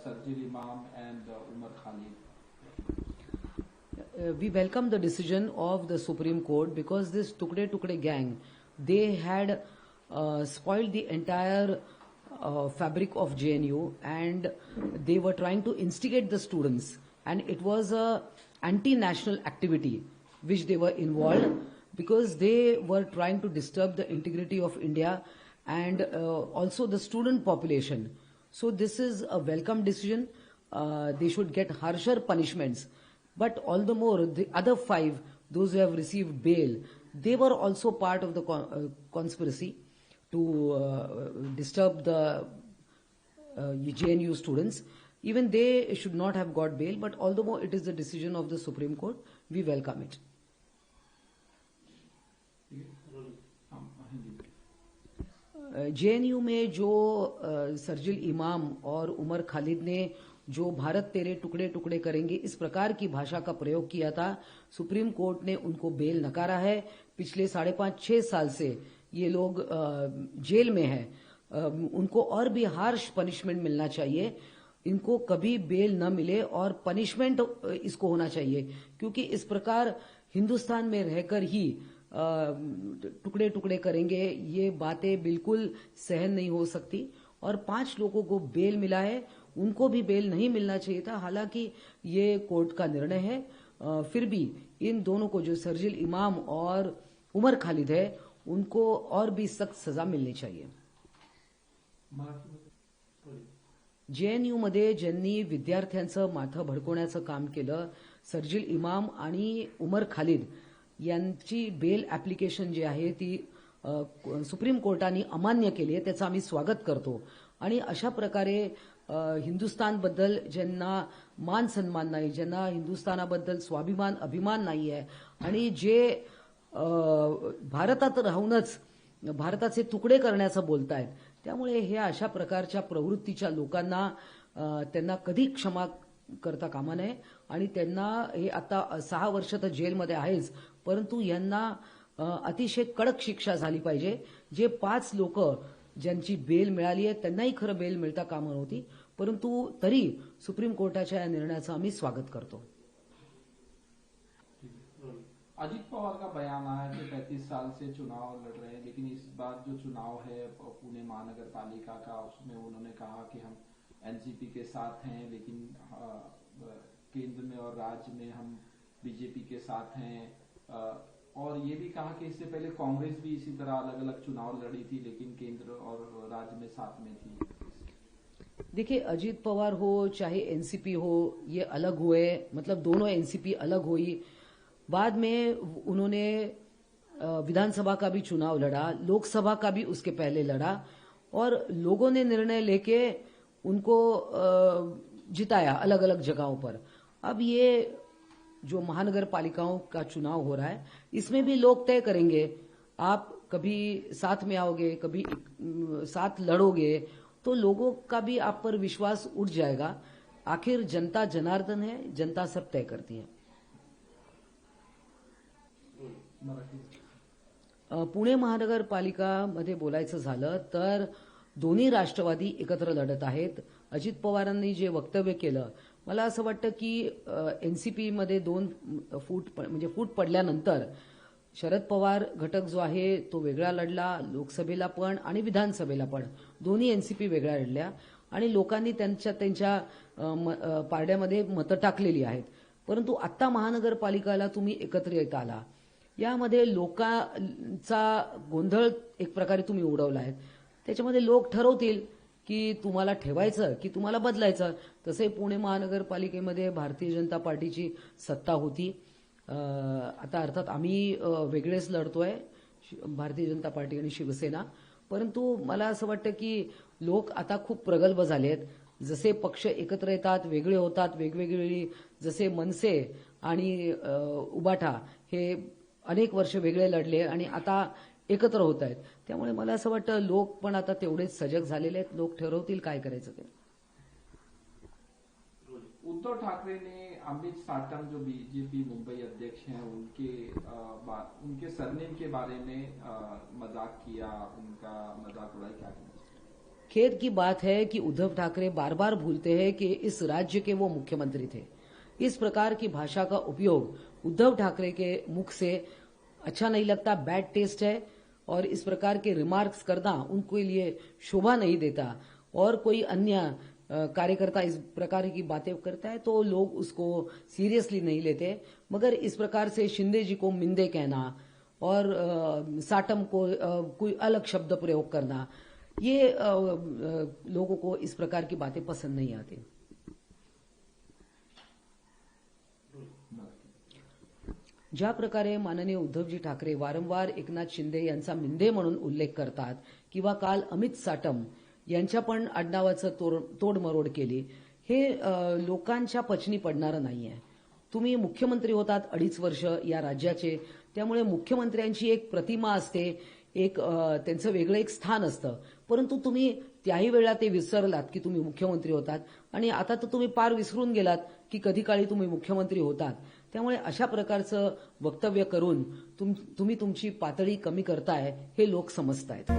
Sarjil Imam and Umar Khalid? We welcome the decision of the Supreme Court because this Tukde Tukde gang, they had spoiled the entire fabric of JNU, and they were trying to instigate the students, and it was a anti-national activity which they were involved because they were trying to disturb the integrity of India and also the student population. So this is a welcome decision. They should get harsher punishments. But all the more, the other 5, those who have received bail, they were also part of the conspiracy to disturb the JNU students. Even they should not have got bail, but all the more it is the decision of the Supreme Court. We welcome it. JNU में जो सरजिल इमाम और उमर खालिद ने जो भारत तेरे टुकड़े टुकड़े करेंगे इस प्रकार की भाषा का प्रयोग किया था, सुप्रीम कोर्ट ने उनको बेल नकारा है। पिछले 5.5-6 साल से ये लोग जेल में हैं। उनको और भी हार्श पनिशमेंट मिलना चाहिए। इनको कभी बेल न मिले और पनिशमेंट इसको होना चाहिए, क्योंकि इस प्रकार हिंदुस्तान में रहकर ही टुकड़े टुकड़े करेंगे, ये बातें बिल्कुल सहन नहीं हो सकती। और 5 लोगों को बेल मिला है, उनको भी बेल नहीं मिलना चाहिए था। हालांकि ये कोर्ट का निर्णय है, फिर भी इन दोनों को, जो सरजिल इमाम और उमर खालिद है, उनको और भी सख्त सजा मिलनी चाहिए। JNU मध्ये ज्यांनी विद्यार्थ्यांचं माथं भडकवण्याचं काम केलं, सरजिल इमाम आणि उमर खालिद यांची बेल ऍप्लिकेशन जी आहे ती सुप्रीम कोर्टाने अमान्य केली आहे, त्याचं आम्ही स्वागत करतो। आणि अशा प्रकारे हिंदुस्थानबद्दल ज्यांना मान सन्मान नाही, ज्यांना हिंदुस्थानाबद्दल स्वाभिमान अभिमान नाही आहे आणि जे भारतात राहूनच भारताचे तुकडे करण्याचं बोलतायत, त्यामुळे हे अशा प्रकारच्या प्रवृत्तीच्या लोकांना त्यांना कधी क्षमा करता कामा नये। आणि त्यांना हे आता 6 वर्ष तर जेलमध्ये आहेच, परंतु यांना अतिशय कडक शिक्षा झाली पाहिजे। जे 5 लोक ज्यांची बेल मिळाली आहे त्यांनाही खरं बेल मिळता कामा नव्हती, परंतु तरी सुप्रीम कोर्टाच्या या निर्णयाचं आम्ही स्वागत करतो। अजित पवार का बयान आया कि 35 साल से चुनाव लड़ रहे हैं, लेकिन इस बार जो चुनाव है पुणे महानगर पालिका का, उसमें उन्होंने कहा कि हम एनसीपी के साथ हैं, लेकिन केंद्र में और राज्य में हम बीजेपी के साथ हैं। और ये भी कहा कि इससे पहले कांग्रेस भी इसी तरह अलग अलग चुनाव लड़ी थी, लेकिन केंद्र और राज्य में साथ में थी। देखिए, अजीत पवार हो चाहे एनसीपी हो, ये अलग हुए, मतलब दोनों एनसीपी अलग हुई। बाद में उन्होंने विधानसभा का भी चुनाव लड़ा, लोकसभा का भी उसके पहले लड़ा, और लोगों ने निर्णय लेके उनको जिताया अलग अलग जगहों पर। अब ये जो महानगर पालिकाओं का चुनाव हो रहा है, इसमें भी लोग तय करेंगे, आप कभी साथ में आओगे, कभी साथ लड़ोगे, तो लोगों का भी आप पर विश्वास उठ जाएगा। आखिर जनता जनार्दन है, जनता सब तय करती है। पुणे महानगरपालिकामध्ये बोलायचं झालं तर दोन्ही राष्ट्रवादी एकत्र लढत आहेत। अजित पवारांनी जे वक्तव्य केलं, मला असं वाटतं की एनसीपी मध्ये 2 फूट पडल्यानंतर शरद पवार घटक जो आहे तो वेगळा लढला, लोकसभेला पण आणि विधानसभेला पण दोन्ही एनसीपी वेगळ्या लढल्या, आणि लोकांनी त्यांच्या पारड्यामध्ये मतं टाकलेली आहेत। परंतु आता महानगरपालिकाला तुम्ही एकत्र येत आला, यामध्ये लोकांचा गोंधळ एक प्रकारे तुम्ही उडवला आहे। त्याच्यामध्ये लोक ठरवतील की तुम्हाला ठेवायचं की तुम्हाला बदलायचं। तसे पुणे महानगरपालिकेमध्ये भारतीय जनता पार्टीची सत्ता होती, आता अर्थात आम्ही वेगळेच लढतोय, भारतीय जनता पार्टी आणि शिवसेना। परंतु मला असं वाटतं की लोक आता खूप प्रगल्भ झाले आहेत। जसे पक्ष एकत्र येतात, वेगळे होतात, वेगवेगळी, जसे मनसे आणि उबाठा हे अनेक वर्ष वेगळे लढले आणि आता एकत्र होत आहेत, त्यामुळे मला असं वाटतं लोक पण आता तेवढेच सजग झालेले आहेत, लोक ठरवतील काय करायचं ते। उद्धव ठाकरे ने अमित साटम जो बीजेपी मुंबई अध्यक्ष हैं उनके सरनेम के बारे में मजाक किया, उनका मजाक उड़ाया, क्या कहना चाहिए? खेद की बात है कि उद्धव ठाकरे बार बार भूलते हैं कि इस राज्य के वो मुख्यमंत्री थे। इस प्रकार की भाषा का उपयोग उद्धव ठाकरे के मुख से अच्छा नहीं लगता, बैड टेस्ट है, और इस प्रकार के रिमार्क्स करना उनके लिए शोभा नहीं देता। और कोई अन्य कार्यकर्ता इस प्रकार की बातें करता है तो लोग उसको सीरियसली नहीं लेते, मगर इस प्रकार से शिंदे जी को मिंदे कहना और साटम को कोई अलग शब्द प्रयोग करना, ये लोगों को इस प्रकार की बातें पसंद नहीं आती। ज्या प्रकारे माननीय उद्धवजी ठाकरे वारंवार एकनाथ शिंदे यांचा मिंदे म्हणून उल्लेख करतात किंवा काल अमित साटम यांच्या पण आडनावाचं तोडमरोड केली, हे लोकांच्या पचनी पडणारं नाहीये। तुम्ही मुख्यमंत्री होतात 2.5 वर्ष या राज्याचे, त्यामुळे मुख्यमंत्र्यांची एक प्रतिमा असते, एक त्यांचं वेगळं एक स्थान असतं, परंतु तुम्ही त्याही वेळा ते विसरलात की तुम्ही मुख्यमंत्री होतात, आणि आता तर तुम्ही पार विसरून गेलात की कधी काळी तुम्ही मुख्यमंत्री होतात। त्यामुळे अशा प्रकारचं वक्तव्य करून तुम्ही तुमची पातळी कमी करताय हे लोक समजतायत।